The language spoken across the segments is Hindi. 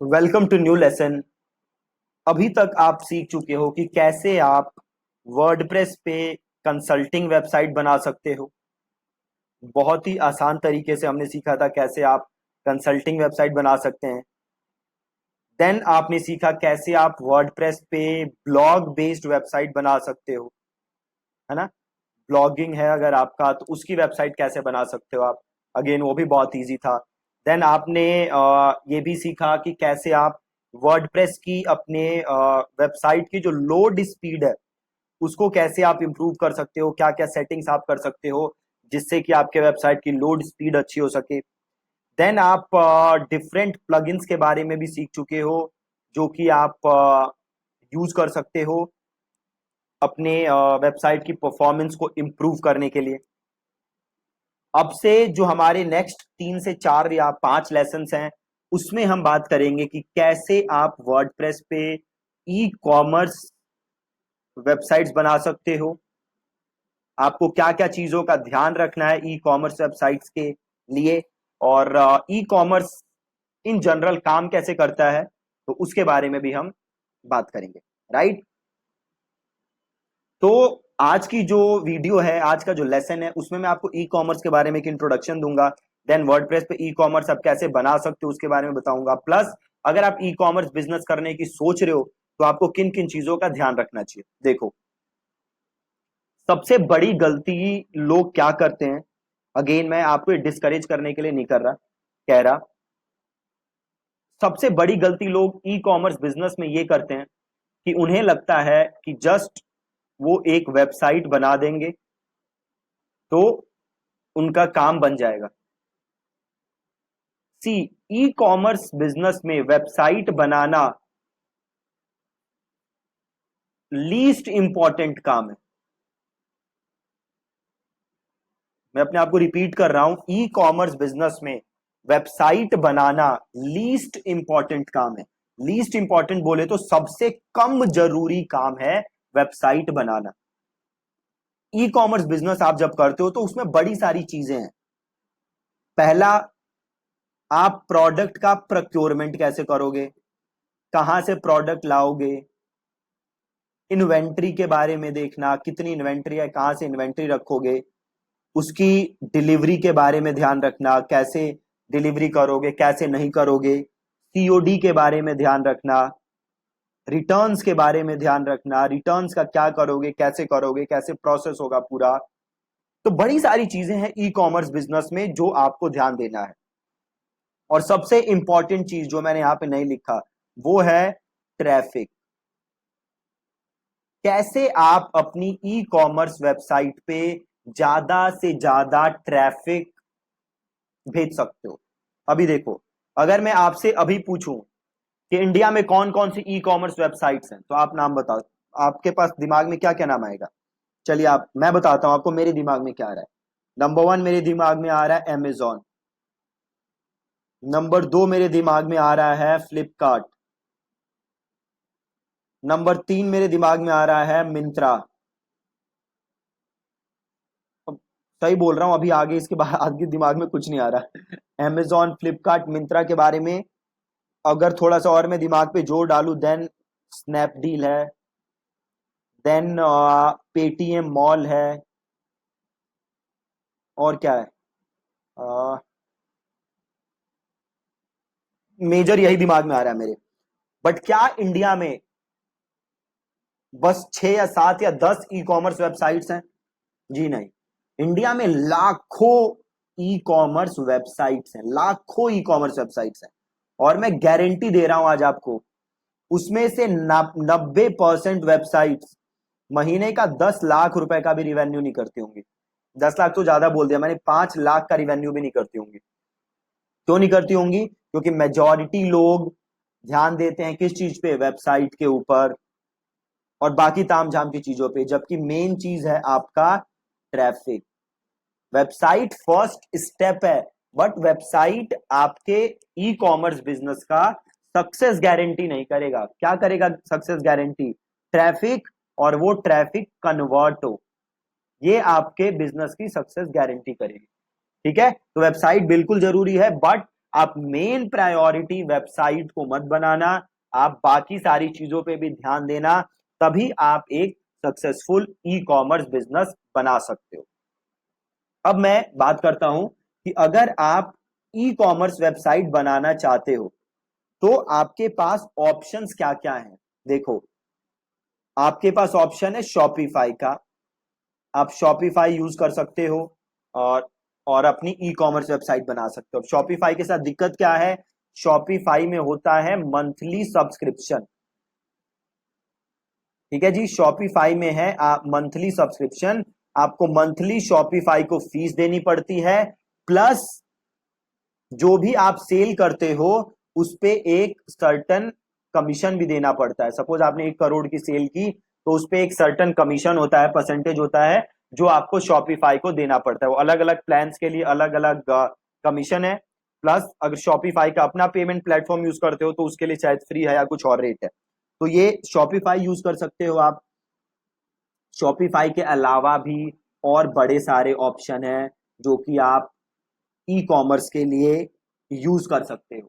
Welcome to new lesson. अभी तक आप सीख चुके हो कि कैसे आप वर्डप्रेस पे कंसल्टिंग वेबसाइट बना सकते हो। बहुत ही आसान तरीके से हमने सीखा था कैसे आप कंसल्टिंग वेबसाइट बना सकते हैं। देन आपने सीखा कैसे आप वर्डप्रेस पे ब्लॉग बेस्ड वेबसाइट बना सकते हो, है ना। ब्लॉगिंग है अगर आपका तो उसकी वेबसाइट कैसे बना सकते हो आप। अगेन वो भी बहुत इजी था। देन आपने ये भी सीखा कि कैसे आप वर्डप्रेस की अपने वेबसाइट की जो लोड स्पीड है उसको कैसे आप इंप्रूव कर सकते हो, क्या क्या सेटिंग्स आप कर सकते हो जिससे कि आपके वेबसाइट की लोड स्पीड अच्छी हो सके। देन आप डिफरेंट प्लगइन्स के बारे में भी सीख चुके हो जो कि आप यूज कर सकते हो अपने वेबसाइट की परफॉर्मेंस को इम्प्रूव करने के लिए। अब से जो हमारे नेक्स्ट 3 से 4 या 5 लेसन हैं उसमें हम बात करेंगे कि कैसे आप वर्डप्रेस पे ई कॉमर्स वेबसाइट्स बना सकते हो, आपको क्या क्या चीजों का ध्यान रखना है ई कॉमर्स वेबसाइट्स के लिए, और ई कॉमर्स इन जनरल काम कैसे करता है तो उसके बारे में भी हम बात करेंगे। राइट। तो आज की जो वीडियो है, आज का जो लेसन है उसमें मैं आपको ई कॉमर्स के बारे में एक इंट्रोडक्शन दूंगा। देन वर्डप्रेस पे ई कॉमर्स आप कैसे बना सकते हो उसके बारे में बताऊंगा। प्लस अगर आप ई कॉमर्स बिजनेस करने की सोच रहे हो तो आपको किन किन चीजों का ध्यान रखना चाहिए। देखो, सबसे बड़ी गलती लोग क्या करते हैं, अगेन मैं आपको डिस्करेज करने के लिए नहीं कर रहा, कह रहा सबसे बड़ी गलती लोग ई कॉमर्स बिजनेस में ये करते हैं कि उन्हें लगता है कि जस्ट वो एक वेबसाइट बना देंगे तो उनका काम बन जाएगा। सी, ई कॉमर्स बिजनेस में वेबसाइट बनाना लीस्ट इंपॉर्टेंट काम है। मैं अपने आप को रिपीट कर रहा हूं, ई कॉमर्स बिजनेस में वेबसाइट बनाना लीस्ट इंपॉर्टेंट काम है। लीस्ट इंपॉर्टेंट बोले तो सबसे कम जरूरी काम है वेबसाइट बनाना। ई कॉमर्स बिजनेस आप जब करते हो तो उसमें बड़ी सारी चीजें हैं। पहला, आप प्रोडक्ट का प्रोक्योरमेंट कैसे करोगे, कहां से प्रोडक्ट लाओगे, इन्वेंट्री के बारे में देखना, कितनी इन्वेंट्री है, कहां से इन्वेंट्री रखोगे, उसकी डिलीवरी के बारे में ध्यान रखना, कैसे डिलीवरी करोगे कैसे नहीं करोगे, सीओडी के बारे में ध्यान रखना, रिटर्न्स के बारे में ध्यान रखना, रिटर्न्स का क्या करोगे कैसे प्रोसेस होगा पूरा। तो बड़ी सारी चीजें हैं ई कॉमर्स बिजनेस में जो आपको ध्यान देना है। और सबसे इंपॉर्टेंट चीज जो मैंने यहां पे नहीं लिखा वो है ट्रैफिक। कैसे आप अपनी ई कॉमर्स वेबसाइट पे ज्यादा से ज्यादा ट्रैफिक भेज सकते हो। अभी देखो, अगर मैं आपसे अभी पूछूं कि इंडिया में कौन कौन सी ई कॉमर्स वेबसाइट्स हैं तो आप नाम बताओ। आपके पास दिमाग में क्या क्या नाम आएगा। चलिए आप, मैं बताता हूं आपको मेरे दिमाग में क्या आ रहा है। नंबर 1 मेरे दिमाग में आ रहा है अमेजॉन। नंबर 2 मेरे दिमाग में आ रहा है फ्लिपकार्ट। नंबर 3 मेरे दिमाग में आ रहा है मिंत्रा। अब सही बोल रहा हूं, अभी आगे इसके बाद आगे दिमाग में कुछ नहीं आ रहा। अमेजॉन, फ्लिपकार्ट, मिंत्रा के बारे में अगर थोड़ा सा और मैं दिमाग पे जोर डालूं, देन स्नैपडील है, देन पेटीएम मॉल है, और क्या है, मेजर यही दिमाग में आ रहा है मेरे। बट क्या इंडिया में बस 6 या 7 या 10 ई कॉमर्स वेबसाइट्स हैं? जी नहीं, इंडिया में लाखों ई कॉमर्स वेबसाइट्स हैं, लाखों ई कॉमर्स वेबसाइट्स हैं। और मैं गारंटी दे रहा हूं आज आपको, उसमें से 90% वेबसाइट्स महीने का 10 लाख रुपए का भी रिवेन्यू नहीं करती होंगी। 10 लाख तो ज्यादा बोल दिया मैंने, 5 लाख का रिवेन्यू भी नहीं करती होंगी। क्यों नहीं करती होंगी? क्योंकि मेजॉरिटी लोग ध्यान देते हैं किस चीज पे, वेबसाइट के ऊपर और बाकी तामझाम की चीजों पे, जबकि मेन चीज है आपका ट्रैफिक। वेबसाइट फर्स्ट स्टेप है, बट वेबसाइट आपके ई कॉमर्स बिजनेस का सक्सेस गारंटी नहीं करेगा। क्या करेगा सक्सेस गारंटी? ट्रैफिक, और वो ट्रैफिक कन्वर्ट हो, ये आपके बिजनेस की सक्सेस गारंटी करेगी। ठीक है, तो वेबसाइट बिल्कुल जरूरी है, बट आप मेन प्रायोरिटी वेबसाइट को मत बनाना, आप बाकी सारी चीजों पे भी ध्यान देना, तभी आप एक सक्सेसफुल ई कॉमर्स बिजनेस बना सकते हो। अब मैं बात करता हूं कि अगर आप ई कॉमर्स वेबसाइट बनाना चाहते हो तो आपके पास ऑप्शंस क्या क्या हैं। देखो, आपके पास ऑप्शन है शॉपिफाई का, आप शॉपिफाई यूज कर सकते हो और अपनी ई कॉमर्स वेबसाइट बना सकते हो। शॉपिफाई के साथ दिक्कत क्या है, शॉपिफाई में होता है मंथली सब्सक्रिप्शन। ठीक है जी, शॉपिफाई में है आप मंथली सब्सक्रिप्शन, आपको मंथली शॉपिफाई को फीस देनी पड़ती है, प्लस जो भी आप सेल करते हो उस पे एक सर्टन कमीशन भी देना पड़ता है। सपोज आपने 1 करोड़ की सेल की तो उस पे एक सर्टन कमीशन होता है, परसेंटेज होता है जो आपको शॉपिफाई को देना पड़ता है। वो अलग अलग प्लान्स के लिए अलग अलग कमीशन है। प्लस अगर शॉपिफाई का अपना पेमेंट प्लेटफॉर्म यूज करते हो तो उसके लिए शायद फ्री है या कुछ और रेट है। तो ये शॉपिफाई यूज कर सकते हो आप। शॉपिफाई के अलावा भी और बड़े सारे ऑप्शन हैं जो कि आप ई कॉमर्स के लिए यूज कर सकते हो।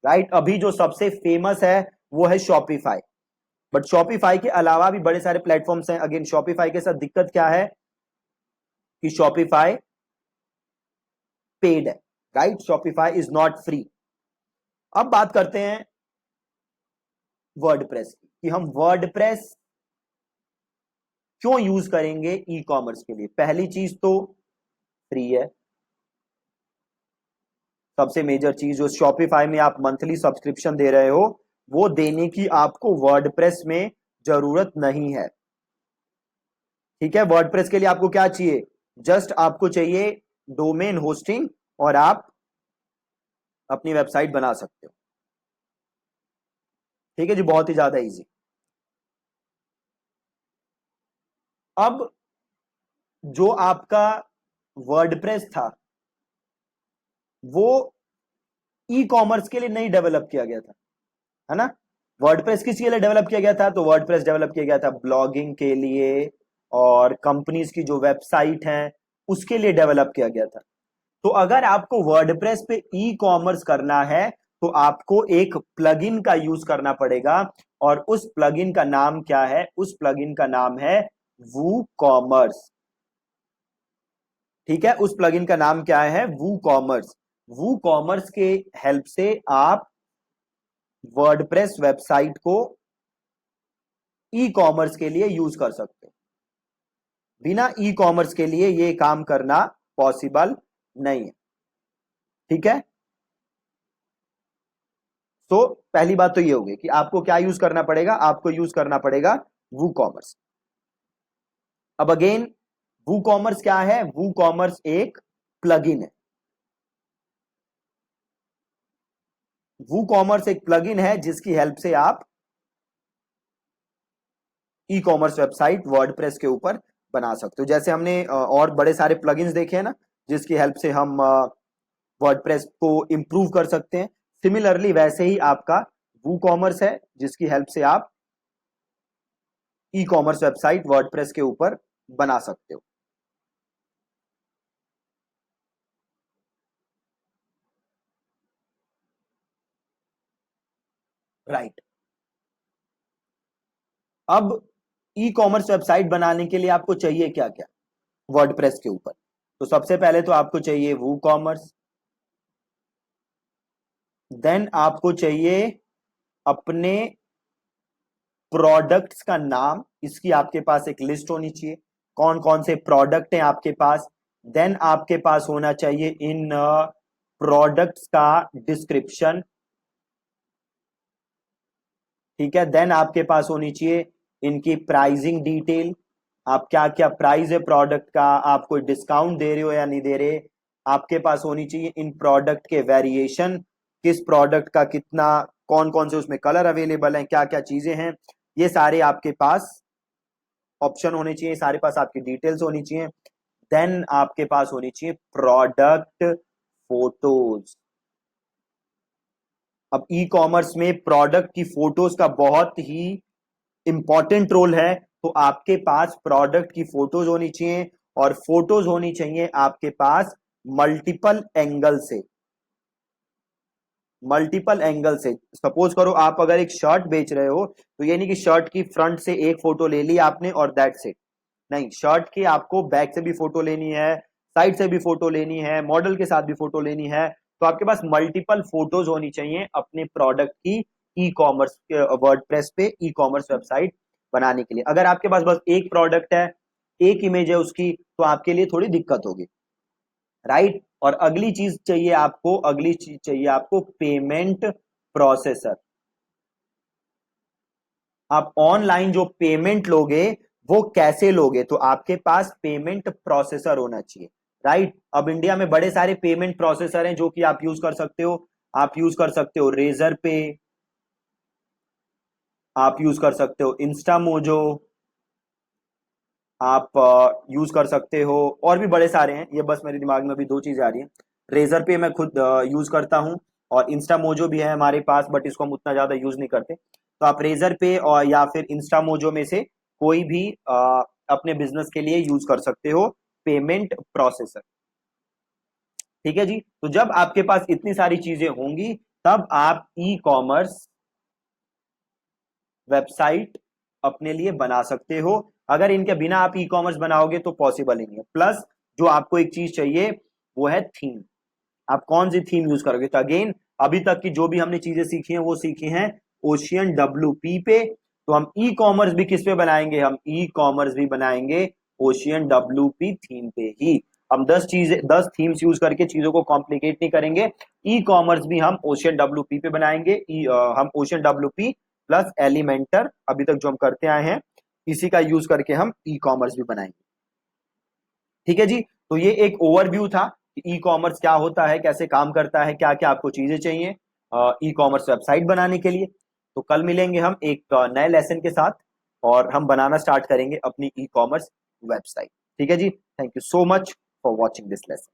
राइट, अभी जो सबसे फेमस है वो है शॉपिफाई, बट शॉपिफाई के अलावा भी बड़े सारे प्लेटफॉर्म्स हैं। अगेन, शॉपिफाई के साथ दिक्कत क्या है कि शॉपिफाई पेड है। Right, Shopify is not free. अब बात करते हैं वर्डप्रेस की, कि हम वर्डप्रेस क्यों यूज करेंगे ई कॉमर्स के लिए। पहली चीज तो फ्री है, सबसे मेजर चीज। जो शॉपिफाई में आप मंथली सब्सक्रिप्शन दे रहे हो वो देने की आपको वर्डप्रेस में जरूरत नहीं है। ठीक है, वर्डप्रेस के लिए आपको क्या चाहिए, जस्ट आपको चाहिए डोमेन होस्टिंग और आप अपनी वेबसाइट बना सकते हो। ठीक है जी, बहुत ही ज्यादा इजी। अब जो आपका वर्डप्रेस था वो ई कॉमर्स के लिए नहीं डेवलप किया गया था, है ना। वर्डप्रेस किसके लिए डेवलप किया गया था, तो वर्डप्रेस डेवलप किया गया था ब्लॉगिंग के लिए और कंपनीज की जो वेबसाइट है उसके लिए डेवलप किया गया था। तो अगर आपको वर्डप्रेस पे ई कॉमर्स करना है तो आपको एक प्लगइन का यूज करना पड़ेगा, और उस प्लगइन का नाम क्या है, उस प्लगइन का नाम है वू कॉमर्स। ठीक है, उस प्लगइन का नाम क्या है, वू कॉमर्स। वू कॉमर्स के हेल्प से आप वर्डप्रेस वेबसाइट को ई कॉमर्स के लिए यूज कर सकते हो। बिना ई कॉमर्स के लिए ये काम करना पॉसिबल नहीं है। ठीक है, तो पहली बात तो ये होगी कि आपको क्या यूज करना पड़ेगा, आपको यूज करना पड़ेगा वू कॉमर्स। अब अगेन, वू कॉमर्स क्या है, वू कॉमर्स एक प्लगइन है। वू कॉमर्स एक प्लगइन है जिसकी हेल्प से आप ई कॉमर्स वेबसाइट वर्डप्रेस के ऊपर बना सकते हो। जैसे हमने और बड़े सारे प्लगइन्स देखे हैं ना जिसकी हेल्प से हम वर्डप्रेस को इंप्रूव कर सकते हैं, सिमिलरली वैसे ही आपका वू कॉमर्स है जिसकी हेल्प से आप ई कॉमर्स वेबसाइट वर्डप्रेस के ऊपर बना सकते हो। राइट, अब ई कॉमर्स वेबसाइट बनाने के लिए आपको चाहिए क्या क्या वर्डप्रेस के ऊपर। तो सबसे पहले तो आपको चाहिए वू कॉमर्स, देन आपको चाहिए अपने प्रोडक्ट्स का नाम, इसकी आपके पास एक लिस्ट होनी चाहिए, कौन कौन से प्रोडक्ट हैं आपके पास। देन आपके पास होना चाहिए इन प्रोडक्ट्स का डिस्क्रिप्शन। ठीक है, देन आपके पास होनी चाहिए इनकी प्राइसिंग डिटेल, आप क्या क्या प्राइस है प्रोडक्ट का, आप कोई डिस्काउंट दे रहे हो या नहीं दे रहे। आपके पास होनी चाहिए इन प्रोडक्ट के वेरिएशन, किस प्रोडक्ट का कितना, कौन कौन से उसमें कलर अवेलेबल हैं, क्या क्या चीजें हैं, ये सारे आपके पास ऑप्शन होने चाहिए, सारे पास आपकी डिटेल्स होनी चाहिए। देन आपके पास होनी चाहिए प्रोडक्ट फोटोज। अब ई कॉमर्स में प्रोडक्ट की फोटोज का बहुत ही इंपॉर्टेंट रोल है, तो आपके पास प्रोडक्ट की फोटोज होनी चाहिए, और फोटोज होनी चाहिए आपके पास मल्टीपल एंगल से। मल्टीपल एंगल से। सपोज करो आप अगर एक शर्ट बेच रहे हो, तो ये नहीं कि शर्ट की फ्रंट से एक फोटो ले ली आपने और दैट्स इट। नहीं, शर्ट की आपको बैक से भी फोटो लेनी है, साइड से भी फोटो लेनी है, मॉडल के साथ भी फोटो लेनी है। तो आपके पास मल्टीपल फोटोज होनी चाहिए अपने प्रोडक्ट की ई कॉमर्स वर्डप्रेस पे ई कॉमर्स वेबसाइट बनाने के लिए। अगर आपके पास बस एक प्रोडक्ट है, एक इमेज है उसकी, तो आपके लिए थोड़ी दिक्कत होगी, राइट। और अगली चीज चाहिए आपको पेमेंट प्रोसेसर। आप ऑनलाइन जो पेमेंट लोगे वो कैसे लोगे, तो आपके पास पेमेंट प्रोसेसर होना चाहिए, राइट। अब इंडिया में बड़े सारे पेमेंट प्रोसेसर हैं जो कि आप यूज कर सकते हो। आप यूज कर सकते हो रेजर पे, आप यूज कर सकते हो इंस्टामोजो, आप यूज कर सकते हो, और भी बड़े सारे हैं, ये बस मेरे दिमाग में अभी दो चीजें आ रही हैं। रेजर पे मैं खुद यूज करता हूं, और इंस्टामोजो भी है हमारे पास, बट इसको हम उतना ज्यादा यूज नहीं करते। तो आप रेजर पे और या फिर इंस्टामोजो में से कोई भी अपने बिजनेस के लिए यूज कर सकते हो पेमेंट प्रोसेसर। ठीक है जी। तो जब आपके पास इतनी सारी चीजें होंगी, तब आप ई कॉमर्स वेबसाइट अपने लिए बना सकते हो। अगर इनके बिना आप ई कॉमर्स बनाओगे तो पॉसिबल ही नहीं है। प्लस जो आपको एक चीज चाहिए वो है थीम। आप कौन सी थीम यूज करोगे, तो अगेन अभी तक की जो भी हमने चीजें सीखी हैं वो सीखी हैं ओशियन डब्ल्यूपी पे। तो हम ई कॉमर्स भी किस पे बनाएंगे, हम ई कॉमर्स भी बनाएंगे ओशियन डब्ल्यूपी थीम पे ही। हम 10 थीम्स यूज करके चीजों को कॉम्प्लिकेट नहीं करेंगे। ई कॉमर्स भी हम ओशियन डब्ल्यूपी पे बनाएंगे। हम ओशियन डब्ल्यूपी प्लस एलिमेंटर अभी तक जो हम करते आए हैं, इसी का यूज करके हम ई कॉमर्स भी बनाएंगे। ठीक है जी। तो ये एक ओवरव्यू था कि ई कॉमर्स क्या होता है, कैसे काम करता है, क्या क्या आपको चीजें चाहिए ई कॉमर्स वेबसाइट बनाने के लिए। तो कल मिलेंगे हम एक नए लेसन के साथ, और हम बनाना स्टार्ट करेंगे अपनी ई कॉमर्स वेबसाइट। ठीक है जी। Thank you so much for watching this lesson.